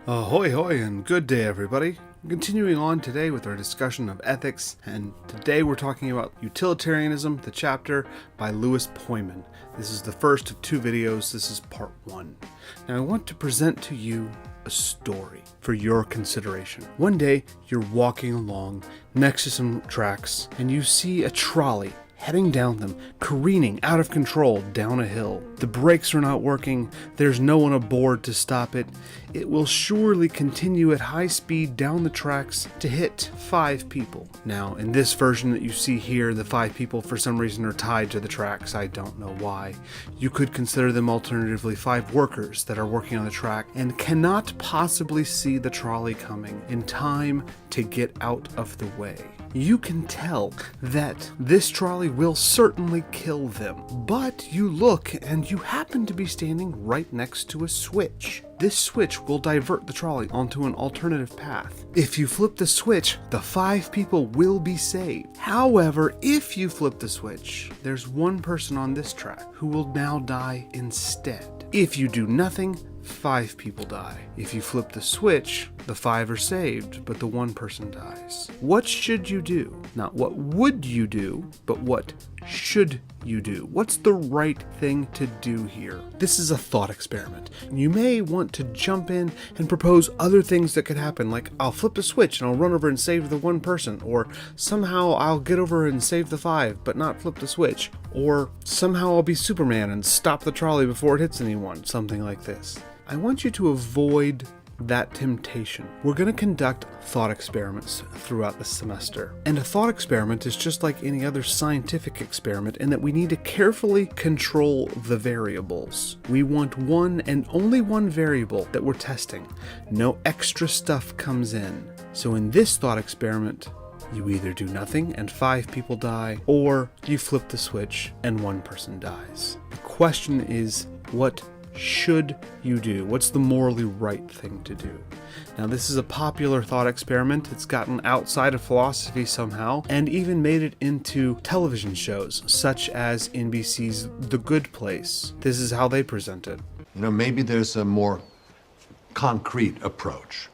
Ahoy hoy and good day everybody. Continuing on today with our discussion of ethics, and today we're talking about Utilitarianism, the chapter by Louis Poyman. This is the first of two videos. This is part one. Now I want to present to you a story for your consideration. One day you're walking along next to some tracks and you see a trolley heading down them, careening out of control down a hill. The brakes are not working, there's no one aboard to stop it. It will surely continue at high speed down the tracks to hit 5 people. Now, in this version that you see here, the 5 people for some reason are tied to the tracks. I don't know why. You could consider them alternatively 5 workers that are working on the track and cannot possibly see the trolley coming in time to get out of the way. You can tell that this trolley will certainly kill them, but you look and you happen to be standing right next to a switch. This switch will divert the trolley onto an alternative path. If you flip the switch, the 5 people will be saved. However, if you flip the switch, there's one person on this track who will now die instead. If you do nothing, 5 people die. If you flip the switch, the 5 are saved, but the one person dies. What should you do? Not what would you do, but what should you do? What's the right thing to do here? This is a thought experiment. You may want to jump in and propose other things that could happen, like I'll flip the switch and I'll run over and save the one person, or somehow I'll get over and save the 5 but not flip the switch, or somehow I'll be Superman and stop the trolley before it hits anyone, something like this. I want you to avoid that temptation. We're going to conduct thought experiments throughout the semester. And a thought experiment is just like any other scientific experiment in that we need to carefully control the variables. We want one and only one variable that we're testing. No extra stuff comes in. So in this thought experiment, you either do nothing and 5 people die, or you flip the switch and one person dies. The question is, what should you do? What's the morally right thing to do? Now, this is a popular thought experiment. It's gotten outside of philosophy somehow and even made it into television shows such as NBC's The Good Place. This is how they present it. You know, maybe there's a more concrete approach.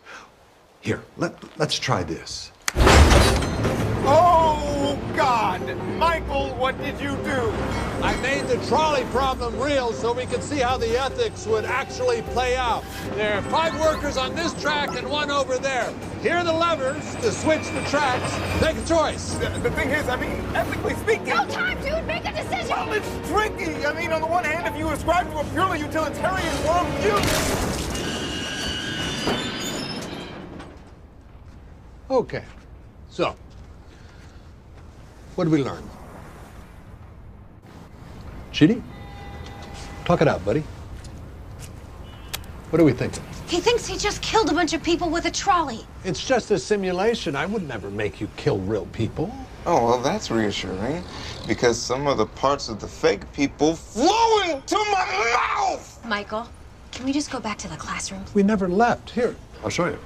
Here, let's try this. Oh, God! Michael, what did you do? I made the trolley problem real so we could see how the ethics would actually play out. There are 5 workers on this track and 1 over there. Here are the levers to switch the tracks. Make a choice. The thing is, ethically speaking... No time, dude! Make a decision! Well, it's tricky. On the one hand, if you ascribe to a purely utilitarian worldview... Okay. So, what did we learn? Cheating? Talk it out, buddy. What are we thinking? He thinks he just killed a bunch of people with a trolley. It's just a simulation. I would never make you kill real people. Oh, well, that's reassuring, because some of the parts of the fake people flew into my mouth! Michael, can we just go back to the classroom? We never left. Here, I'll show you.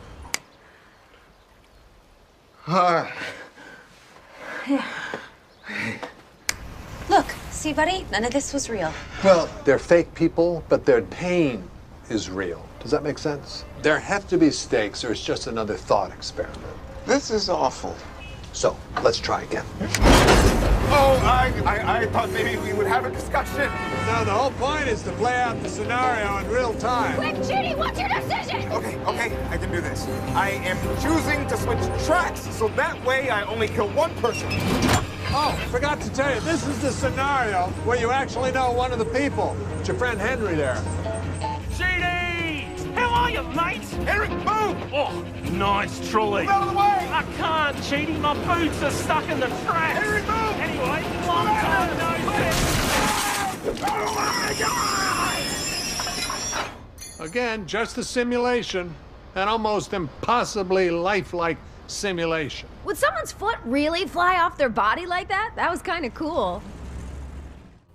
Look, see, buddy? None of this was real. Well, they're fake people, but their pain is real. Does that make sense? There have to be stakes, or it's just another thought experiment. This is awful. So, let's try again. Oh, I thought maybe we would have a discussion. No, the whole point is to play out the scenario in real time. Quick, Judy, what's your decision? Okay, I can do this. I am choosing to switch tracks, so that way I only kill one person. Oh, forgot to tell you, this is the scenario where you actually know one of the people. It's your friend Henry there. JD! How are you, mate? Henry, move! Oh, nice trolley. Move out of the way! I can't, Cheaty. My boots are stuck in the tracks. Henry, move! Anyway, long time no see. Oh, my God! Again, just a simulation, an almost impossibly lifelike simulation. Would someone's foot really fly off their body like that? That was kind of cool.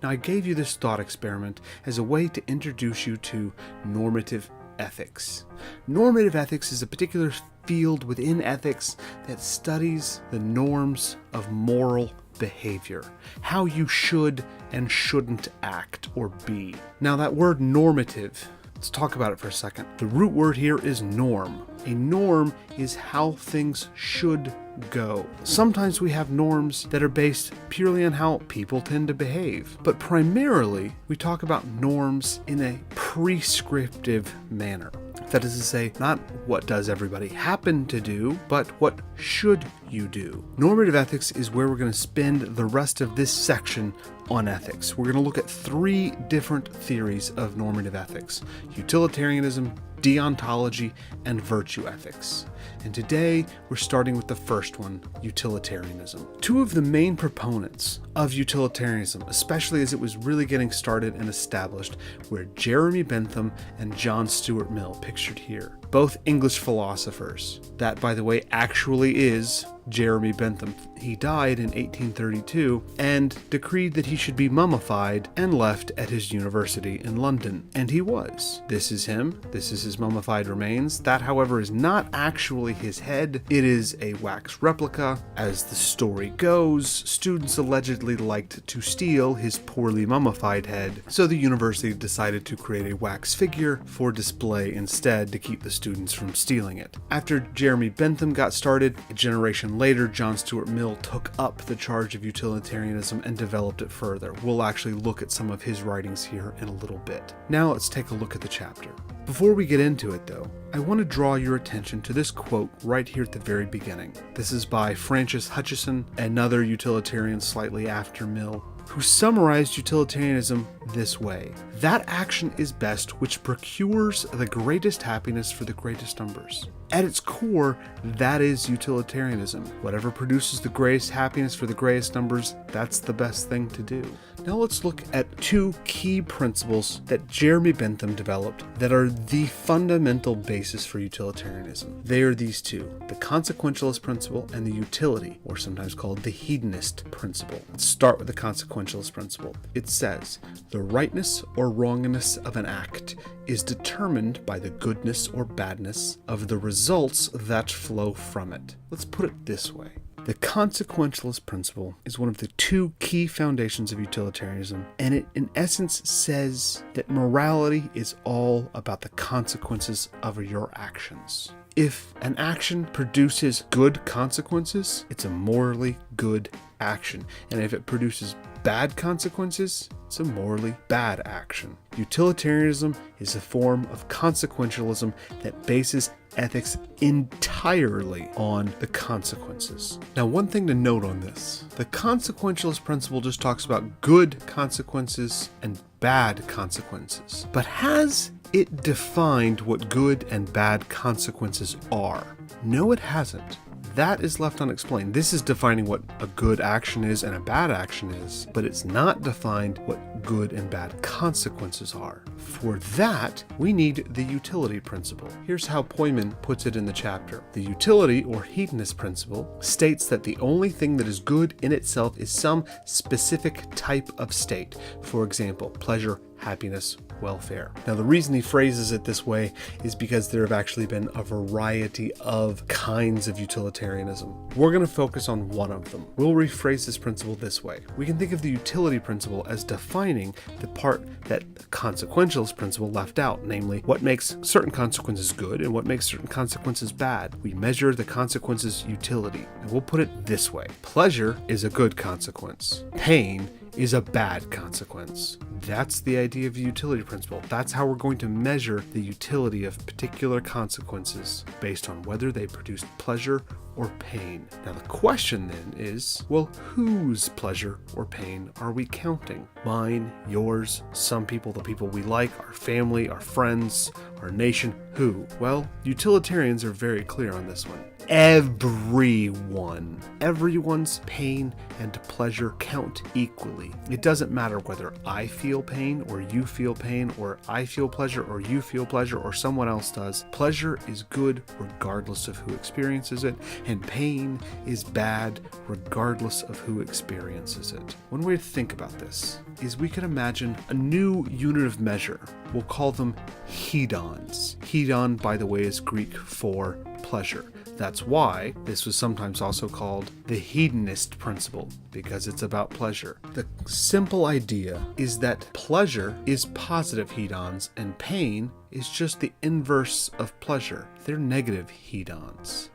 Now, I gave you this thought experiment as a way to introduce you to normative ethics. Normative ethics is a particular field within ethics that studies the norms of moral behavior, how you should and shouldn't act or be. Now, that word normative Let's talk about it for a second. The root word here is norm. A norm is how things should go. Sometimes we have norms that are based purely on how people tend to behave, but primarily we talk about norms in a prescriptive manner. That is to say, not what does everybody happen to do, but what should you do. Normative ethics is where we're going to spend the rest of this section on ethics. We're going to look at 3 different theories of normative ethics: utilitarianism, deontology, and virtue ethics. And today we're starting with the first one, utilitarianism. 2 of the main proponents of utilitarianism, especially as it was really getting started and established, were Jeremy Bentham and John Stuart Mill, pictured here. Both English philosophers. That, by the way, actually is Jeremy Bentham. He died in 1832 and decreed that he should be mummified and left at his university in London. And he was. This is him. This is his mummified remains. That, however, is not actually his head. It is a wax replica. As the story goes, students allegedly liked to steal his poorly mummified head, so the university decided to create a wax figure for display instead to keep the students from stealing it. After Jeremy Bentham got started, a generation later, John Stuart Mill took up the charge of utilitarianism and developed it further. We'll actually look at some of his writings here in a little bit. Now let's take a look at the chapter. Before we get into it though, I want to draw your attention to this quote right here at the very beginning. This is by Francis Hutcheson, another utilitarian slightly after Mill, who summarized utilitarianism this way: "That action is best which procures the greatest happiness for the greatest numbers." At its core, that is utilitarianism. Whatever produces the greatest happiness for the greatest numbers, that's the best thing to do. Now let's look at 2 key principles that Jeremy Bentham developed that are the fundamental basis for utilitarianism. They are these 2, the consequentialist principle and the utility, or sometimes called the hedonist principle. Let's start with the consequentialist principle. It says, "The rightness or wrongness of an act is determined by the goodness or badness of the results that flow from it." Let's put it this way. The consequentialist principle is one of the 2 key foundations of utilitarianism, and it in essence says that morality is all about the consequences of your actions. If an action produces good consequences, it's a morally good action. And if it produces bad consequences, it's a morally bad action. Utilitarianism is a form of consequentialism that bases ethics entirely on the consequences. Now, one thing to note on this, the consequentialist principle just talks about good consequences and bad consequences. But has it defined what good and bad consequences are? No, it hasn't. That is left unexplained. This is defining what a good action is and a bad action is, but it's not defined what good and bad consequences are. For that, we need the utility principle. Here's how Poyman puts it in the chapter. The utility or hedonist principle states that the only thing that is good in itself is some specific type of state. For example, pleasure, happiness, welfare. Now, the reason he phrases it this way is because there have actually been a variety of kinds of utilitarianism. We're going to focus on one of them. We'll rephrase this principle this way. We can think of the utility principle as defining the part that the consequentialist principle left out, namely what makes certain consequences good and what makes certain consequences bad. We measure the consequence's utility, and we'll put it this way. Pleasure is a good consequence. Pain is a bad consequence. That's the idea of the utility principle. That's how we're going to measure the utility of particular consequences based on whether they produce pleasure or pain. Now the question then is, well, whose pleasure or pain are we counting? Mine, yours, some people, the people we like, our family, our friends, our nation, who? Well, utilitarians are very clear on this one. Everyone. Everyone's pain and pleasure count equally. It doesn't matter whether I feel pain or you feel pain, or I feel pleasure or you feel pleasure or someone else does. Pleasure is good regardless of who experiences it, and pain is bad regardless of who experiences it. One way to think about this is we could imagine a new unit of measure. We'll call them hedons. Hedon, by the way, is Greek for pleasure. That's why this was sometimes also called the hedonist principle, because it's about pleasure. The simple idea is that pleasure is positive hedons and pain is just the inverse of pleasure. They're negative hedons.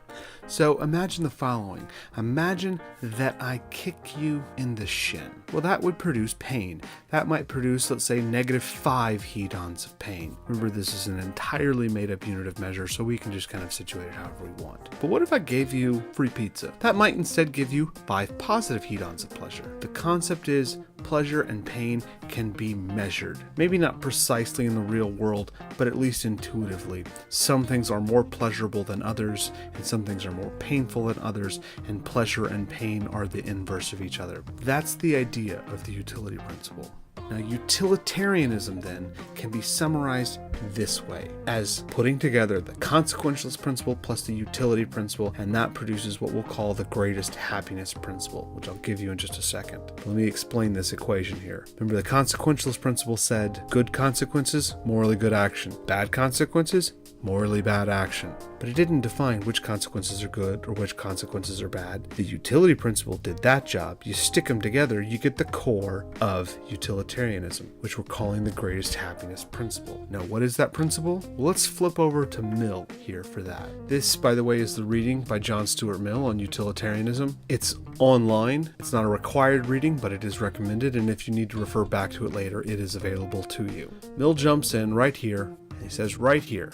So imagine the following. Imagine that I kick you in the shin. Well, that would produce pain. That might produce, let's say, -5 hedons of pain. Remember, this is an entirely made-up unit of measure, so we can just kind of situate it however we want. But what if I gave you free pizza? That might instead give you 5 positive hedons of pleasure. The concept is pleasure and pain can be measured. Maybe not precisely in the real world, but at least intuitively. Some things are more pleasurable than others, and some things are more painful than others, and pleasure and pain are the inverse of each other. That's the idea of the utility principle. Now, utilitarianism then can be summarized this way, as putting together the consequentialist principle plus the utility principle, and that produces what we'll call the greatest happiness principle, which I'll give you in just a second. Let me explain this equation here. Remember, the consequentialist principle said good consequences, morally good action. Bad consequences, morally bad action. But it didn't define which consequences are good or which consequences are bad. The utility principle did that job. You stick them together, you get the core of utilitarianism, which we're calling the greatest happiness principle. Now, what is that principle? Well, let's flip over to Mill here for that. This, by the way, is the reading by John Stuart Mill on utilitarianism. It's online. It's not a required reading, but it is recommended, and if you need to refer back to it later, it is available to you. Mill jumps in right here, and he says right here,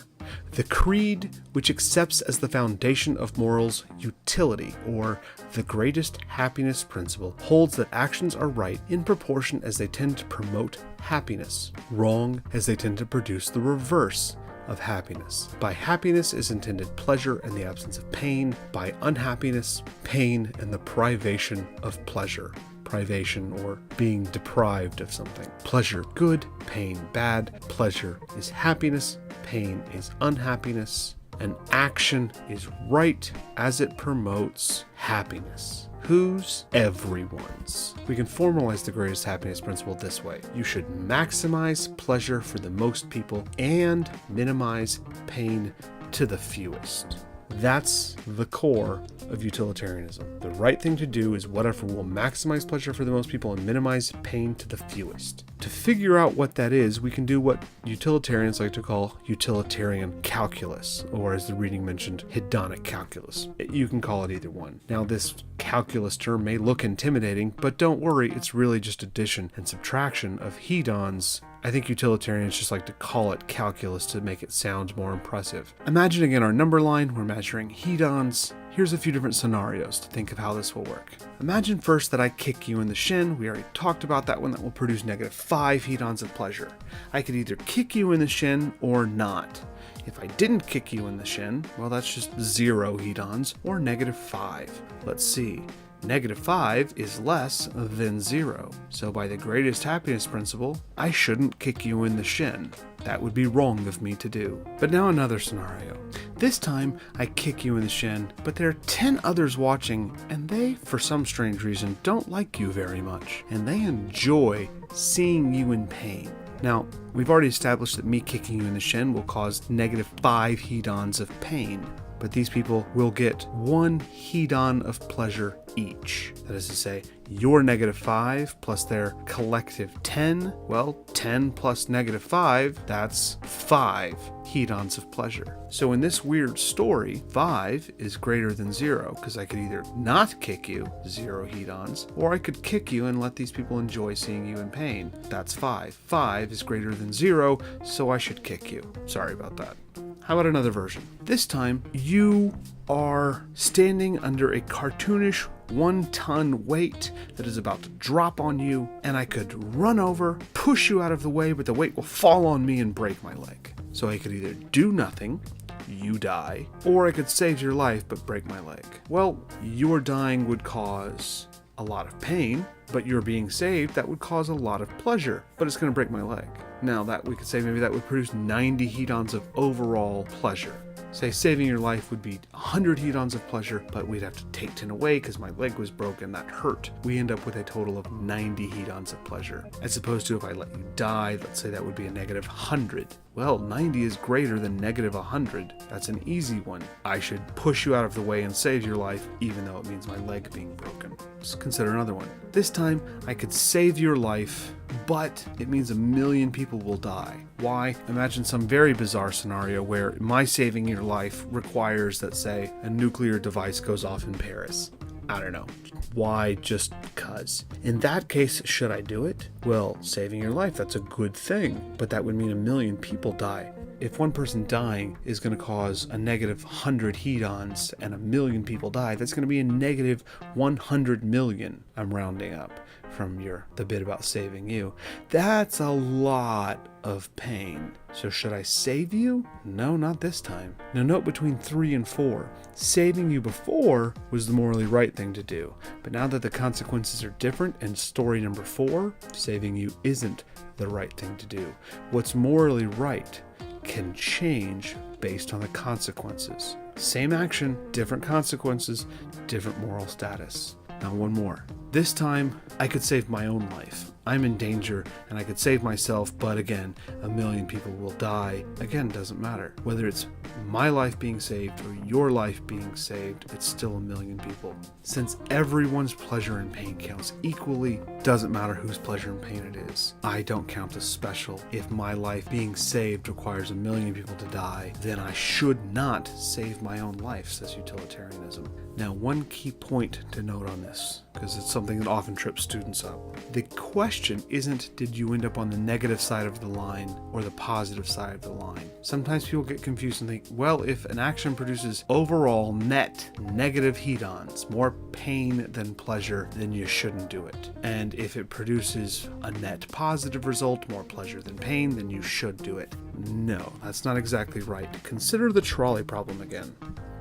the creed which accepts as the foundation of morals utility, or the greatest happiness principle, holds that actions are right in proportion as they tend to promote happiness, wrong as they tend to produce the reverse of happiness. By happiness is intended pleasure and the absence of pain. By unhappiness, pain and the privation of pleasure. Privation, or being deprived of something. Pleasure good, pain bad. Pleasure is happiness, pain is unhappiness, and action is right as it promotes happiness. Whose? Everyone's. We can formalize the greatest happiness principle this way. You should maximize pleasure for the most people and minimize pain to the fewest. That's the core of utilitarianism. The right thing to do is whatever will maximize pleasure for the most people and minimize pain to the fewest. To figure out what that is, we can do what utilitarians like to call utilitarian calculus, or as the reading mentioned, hedonic calculus. You can call it either one. Now, this calculus term may look intimidating, but don't worry, it's really just addition and subtraction of hedons. I think utilitarians just like to call it calculus to make it sound more impressive. Imagine again our number line, we're measuring hedons. Here's a few different scenarios to think of how this will work. Imagine first that I kick you in the shin. We already talked about that one. That will produce -5 hedons of pleasure. I could either kick you in the shin or not. If I didn't kick you in the shin, well, that's just 0 hedons, or -5. Let's see. -5 is less than 0. So by the greatest happiness principle, I shouldn't kick you in the shin. That would be wrong of me to do. But now another scenario. This time, I kick you in the shin, but there are 10 others watching, and they, for some strange reason, don't like you very much, and they enjoy seeing you in pain. Now, we've already established that me kicking you in the shin will cause -5 hedons of pain, but these people will get 1 hedon of pleasure each. That is to say, your -5 plus their collective 10, well, 10 plus -5, that's 5 hedons of pleasure. So in this weird story, 5 is greater than 0, because I could either not kick you, 0 hedons, or I could kick you and let these people enjoy seeing you in pain. That's 5. 5 is greater than 0, so I should kick you. Sorry about that. How about another version? This time, you are standing under a cartoonish 1-ton weight that is about to drop on you, and I could run over, push you out of the way, but the weight will fall on me and break my leg. So I could either do nothing, you die, or I could save your life but break my leg. Well, your dying would cause a lot of pain, but your being saved, that would cause a lot of pleasure, but it's going to break my leg. Now, that we could say maybe that would produce 90 hedons of overall pleasure. Say saving your life would be 100 hedons of pleasure, but we'd have to take 10 away because my leg was broken, that hurt. We end up with a total of 90 hedons of pleasure. As opposed to if I let you die, let's say that would be a -100. Well, 90 is greater than negative 100. That's an easy one. I should push you out of the way and save your life, even though it means my leg being broken. Let's consider another one. This time, I could save your life, but it means 1 million people will die. Why? Imagine some very bizarre scenario where my saving your life requires that, say, a nuclear device goes off in Paris. I don't know. Why? Just cuz. In that case, should I do it? Well, saving your life, that's a good thing, but that would mean 1 million people die. If one person dying is going to cause a negative 100 hedons and 1 million people die, that's going to be a negative 100 million. I'm rounding up from the bit about saving you. That's a lot of pain. So should I save you? No, not this time. Now note between 3 and 4. Saving you before was the morally right thing to do. But now that the consequences are different in story number 4, saving you isn't the right thing to do. What's morally right can change based on the consequences. Same action, different consequences, different moral status. Now one more. This time, I could save my own life. I'm in danger and I could save myself, but again, 1 million people will die. Again, doesn't matter. Whether it's my life being saved or your life being saved, it's still 1 million people. Since everyone's pleasure and pain counts equally, doesn't matter whose pleasure and pain it is. I don't count as special. If my life being saved requires 1 million people to die, then I should not save my own life, says utilitarianism. Now, one key point to note on this, because it's something that often trips students up. The question isn't, did you end up on the negative side of the line or the positive side of the line? Sometimes people get confused and think, well, if an action produces overall net negative hedons, more pain than pleasure, then you shouldn't do it. And if it produces a net positive result, more pleasure than pain, then you should do it. No, that's not exactly right. Consider the trolley problem again.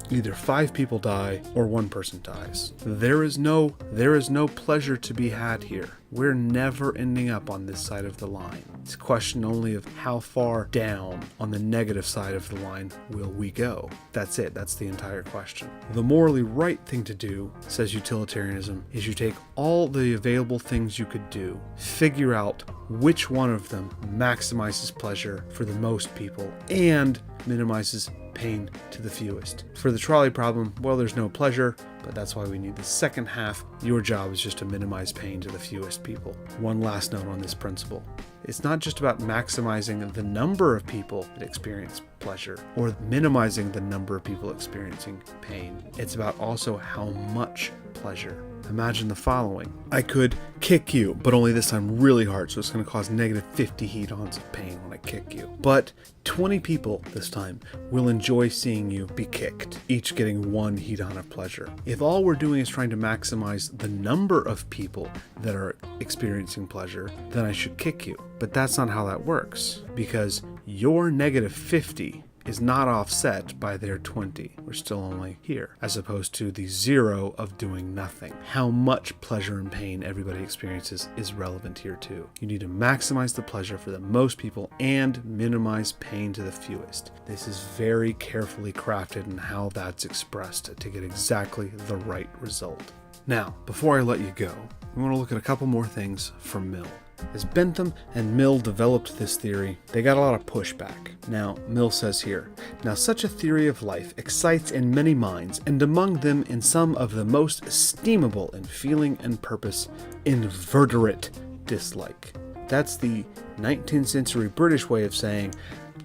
Either 5 people die or 1 person dies. There is no pleasure to be had here. We're never ending up on this side of the line. It's a question only of how far down on the negative side of the line will we go. That's it. That's the entire question. The morally right thing to do, says utilitarianism, is you take all the available things you could do, figure out which one of them maximizes pleasure for the most people and minimizes pain to the fewest. For the trolley problem, well, there's no pleasure, but that's why we need the second half. Your job is just to minimize pain to the fewest people. One last note on this principle. It's not just about maximizing the number of people that experience pleasure or minimizing the number of people experiencing pain. It's about also how much pleasure. Imagine the following. I could kick you, but only this time really hard, so it's going to cause negative 50 hedons of pain when I kick you. But 20 people this time will enjoy seeing you be kicked, each getting 1 hedon of pleasure. If all we're doing is trying to maximize the number of people that are experiencing pleasure, then I should kick you. But that's not how that works, because your negative 50 is not offset by their 20. We're still only here, as opposed to the 0 of doing nothing. How much pleasure and pain everybody experiences is relevant here too. You need to maximize the pleasure for the most people and minimize pain to the fewest. This is very carefully crafted in how that's expressed to get exactly the right result. Now, before I let you go, we want to look at a couple more things from Mill. As Bentham and Mill developed this theory, they got a lot of pushback. Now, Mill says here, now such a theory of life excites in many minds, and among them in some of the most estimable in feeling and purpose, inveterate dislike. That's the 19th century British way of saying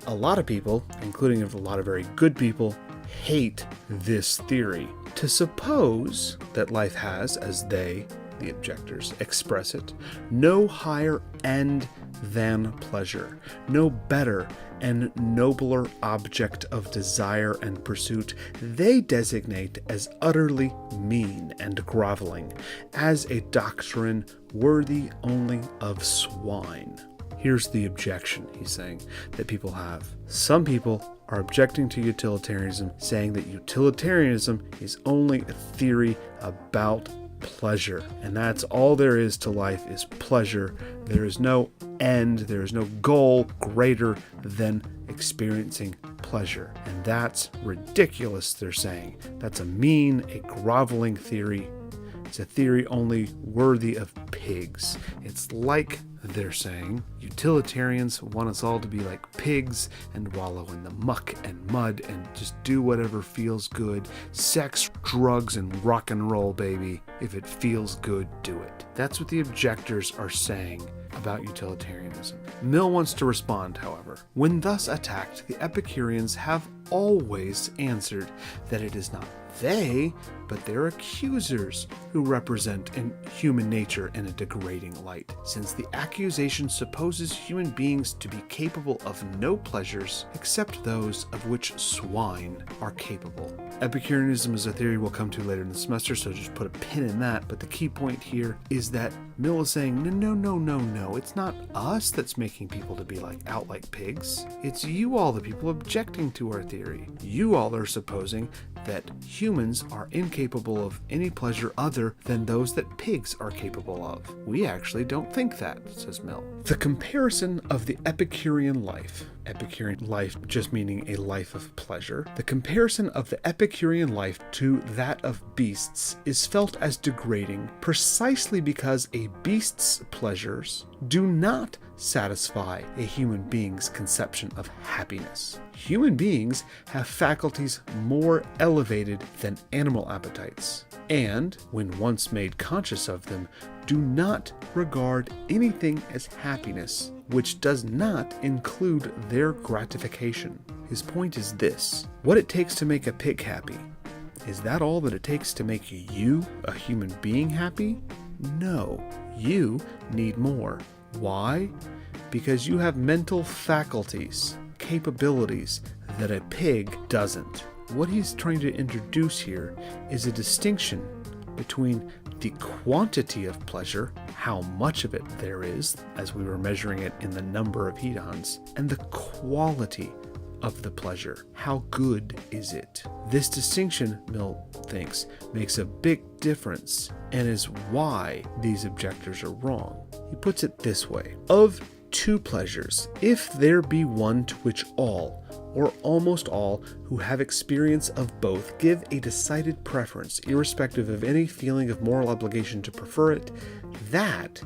a lot of people, including a lot of very good people, hate this theory. To suppose that life has, as they, the objectors, express it, no higher end than pleasure, no better and nobler object of desire and pursuit, they designate as utterly mean and groveling, as a doctrine worthy only of swine. Here's the objection, he's saying, that people have. Some people are objecting to utilitarianism, saying that utilitarianism is only a theory about pleasure, and that's all there is to life is pleasure. There is no end, there is no goal greater than experiencing pleasure, and that's ridiculous, they're saying. That's a mean, a groveling theory. It's a theory only worthy of pigs. It's like they're saying utilitarians want us all to be like pigs and wallow in the muck and mud and just do whatever feels good. Sex, drugs, and rock and roll, baby. If it feels good, do it. That's what the objectors are saying about utilitarianism. Mill wants to respond, however. When thus attacked, the Epicureans have always answered that it is not they, but their accusers who represent human nature in a degrading light, since the accusation supposes human beings to be capable of no pleasures except those of which swine are capable. Epicureanism is a theory we'll come to later in the semester, so just put a pin in that, but the key point here is that Mill is saying, no, it's not us that's making people to be out like pigs. It's you all, the people objecting to our theory. You all are supposing that humans are incapable of any pleasure other than those that pigs are capable of. We actually don't think that, says Mill. The comparison of the Epicurean life just meaning a life of pleasure, the comparison of the Epicurean life to that of beasts is felt as degrading precisely because a beast's pleasures do not satisfy a human being's conception of happiness. Human beings have faculties more elevated than animal appetites, and, when once made conscious of them, do not regard anything as happiness which does not include their gratification. His point is this: what it takes to make a pig happy, is that all that it takes to make you, a human being, happy? No, you need more. Why? Because you have mental faculties, capabilities that a pig doesn't. What he's trying to introduce here is a distinction between the quantity of pleasure, how much of it there is, as we were measuring it in the number of hedons, and the quality of the pleasure. How good is it? This distinction, Mill thinks, makes a big difference and is why these objectors are wrong. He puts it this way: of two pleasures, if there be one to which all, or almost all, who have experience of both give a decided preference, irrespective of any feeling of moral obligation to prefer it, that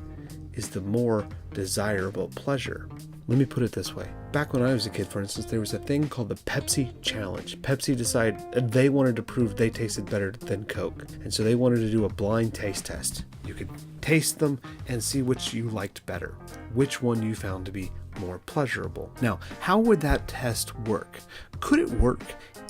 is the more desirable pleasure. Let me put it this way. Back when I was a kid, for instance, there was a thing called the Pepsi Challenge. Pepsi decided they wanted to prove they tasted better than Coke, and so they wanted to do a blind taste test. You could taste them and see which you liked better, which one you found to be more pleasurable. Now, how would that test work? Could it work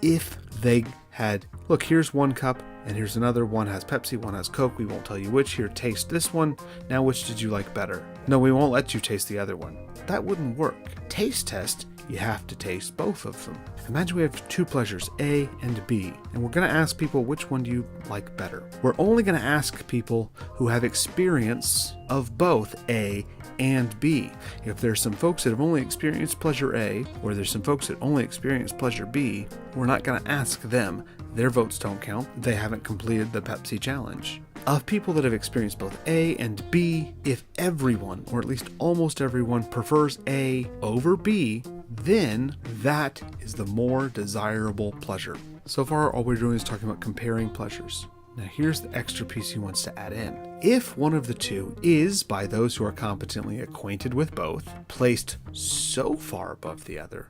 if they had, look, here's one cup and here's another, one has Pepsi, one has Coke, we won't tell you which, here, taste this one, now which did you like better? No, we won't let you taste the other one. That wouldn't work. Taste test, you have to taste both of them. Imagine we have two pleasures, A and B, and we're going to ask people which one do you like better. We're only going to ask people who have experience of both A and B. If there's some folks that have only experienced pleasure A, or there's some folks that only experienced pleasure B, we're not going to ask them. Their votes don't count. They haven't completed the Pepsi Challenge. Of people that have experienced both A and B, if everyone, or at least almost everyone, prefers A over B, then that is the more desirable pleasure. So far, all we're doing is talking about comparing pleasures. Now here's the extra piece he wants to add in. If one of the two is, by those who are competently acquainted with both, placed so far above the other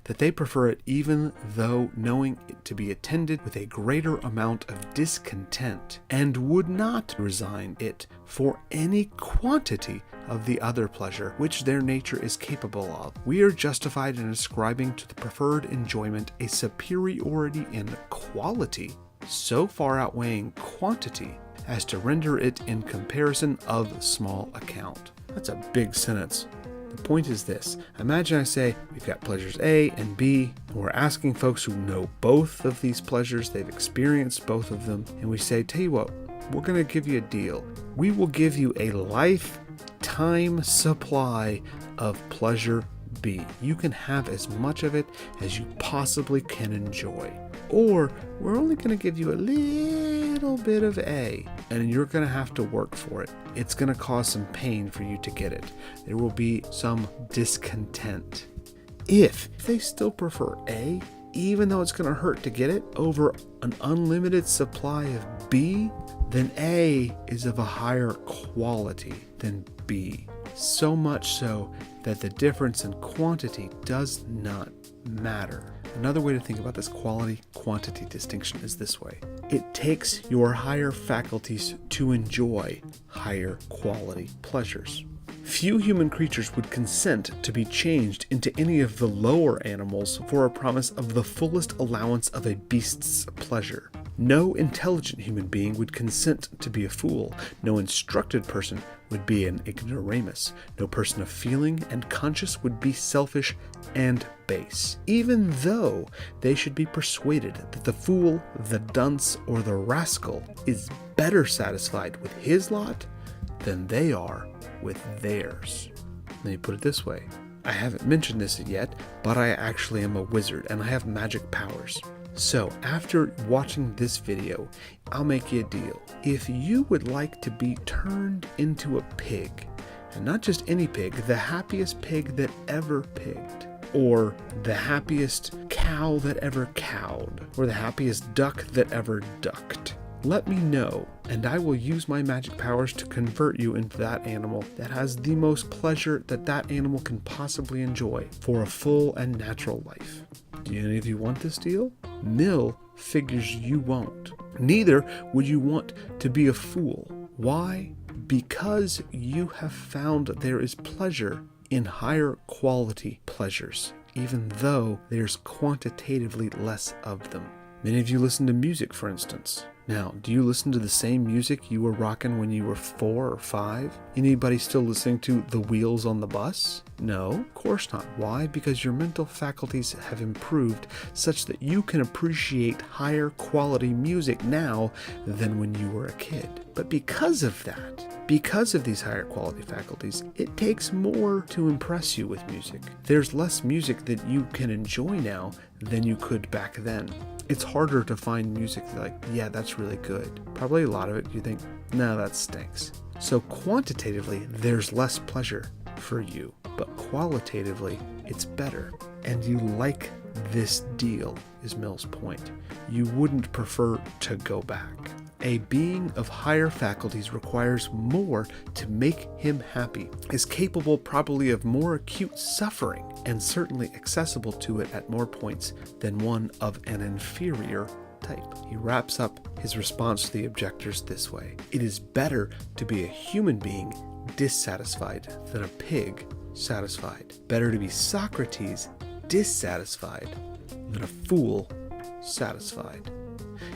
that they prefer it even though knowing it to be attended with a greater amount of discontent, and would not resign it for any quantity of the other pleasure which their nature is capable of, we are justified in ascribing to the preferred enjoyment a superiority in quality so far outweighing quantity as to render it in comparison of small account. That's a big sentence. The point is this: imagine I say we've got pleasures A and B, and we're asking folks who know both of these pleasures, they've experienced both of them, and we say, tell you what, we're going to give you a deal. We will give you a lifetime supply of pleasure B. You can have as much of it as you possibly can enjoy. Or we're only going to give you a little bit of A, and you're going to have to work for it. It's going to cause some pain for you to get it. There will be some discontent. If they still prefer A, even though it's going to hurt to get it, over an unlimited supply of B, then A is of a higher quality than B. So much so that the difference in quantity does not matter. Another way to think about this quality-quantity distinction is this way. It takes your higher faculties to enjoy higher quality pleasures. Few human creatures would consent to be changed into any of the lower animals for a promise of the fullest allowance of a beast's pleasure. No intelligent human being would consent to be a fool. No instructed person would be an ignoramus. No person of feeling and conscience would be selfish and base, even though they should be persuaded that the fool, the dunce, or the rascal is better satisfied with his lot than they are with theirs. Let me put it this way. I haven't mentioned this yet, but I actually am a wizard and I have magic powers. So after watching this video, I'll make you a deal. If you would like to be turned into a pig, and not just any pig, the happiest pig that ever pigged, or the happiest cow that ever cowed, or the happiest duck that ever ducked, let me know, and I will use my magic powers to convert you into that animal that has the most pleasure that that animal can possibly enjoy for a full and natural life. Do any of you want this deal? Mill figures you won't. Neither would you want to be a fool. Why? Because you have found there is pleasure in higher quality pleasures, even though there's quantitatively less of them. Many of you listen to music, for instance. Now, do you listen to the same music you were rocking when you were 4 or 5? Anybody still listening to The Wheels on the Bus? No, of course not. Why? Because your mental faculties have improved such that you can appreciate higher quality music now than when you were a kid. But because of that, because of these higher quality faculties, it takes more to impress you with music. There's less music that you can enjoy now than you could back then. It's harder to find music like, yeah, that's really good. Probably a lot of it you think, no, that stinks. So quantitatively, there's less pleasure for you, but qualitatively, it's better. And you like this deal, is Mill's point. You wouldn't prefer to go back. A being of higher faculties requires more to make him happy, is capable probably of more acute suffering, and certainly accessible to it at more points than one of an inferior type. He wraps up his response to the objectors this way. It is better to be a human being dissatisfied than a pig satisfied. Better to be Socrates dissatisfied than a fool satisfied.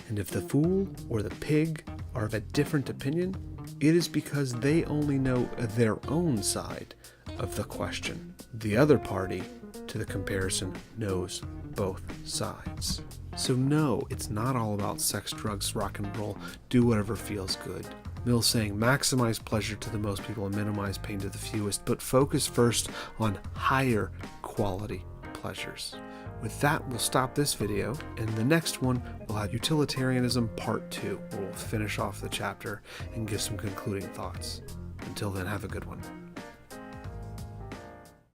And if the fool or the pig are of a different opinion, it is because they only know their own side of the question. The other party to the comparison knows both sides. So no, it's not all about sex, drugs, rock and roll, do whatever feels good. Mill's saying maximize pleasure to the most people and minimize pain to the fewest, but focus first on higher quality pleasures. With that, we'll stop this video, and the next one we'll have Utilitarianism Part 2, where we'll finish off the chapter and give some concluding thoughts. Until then, have a good one.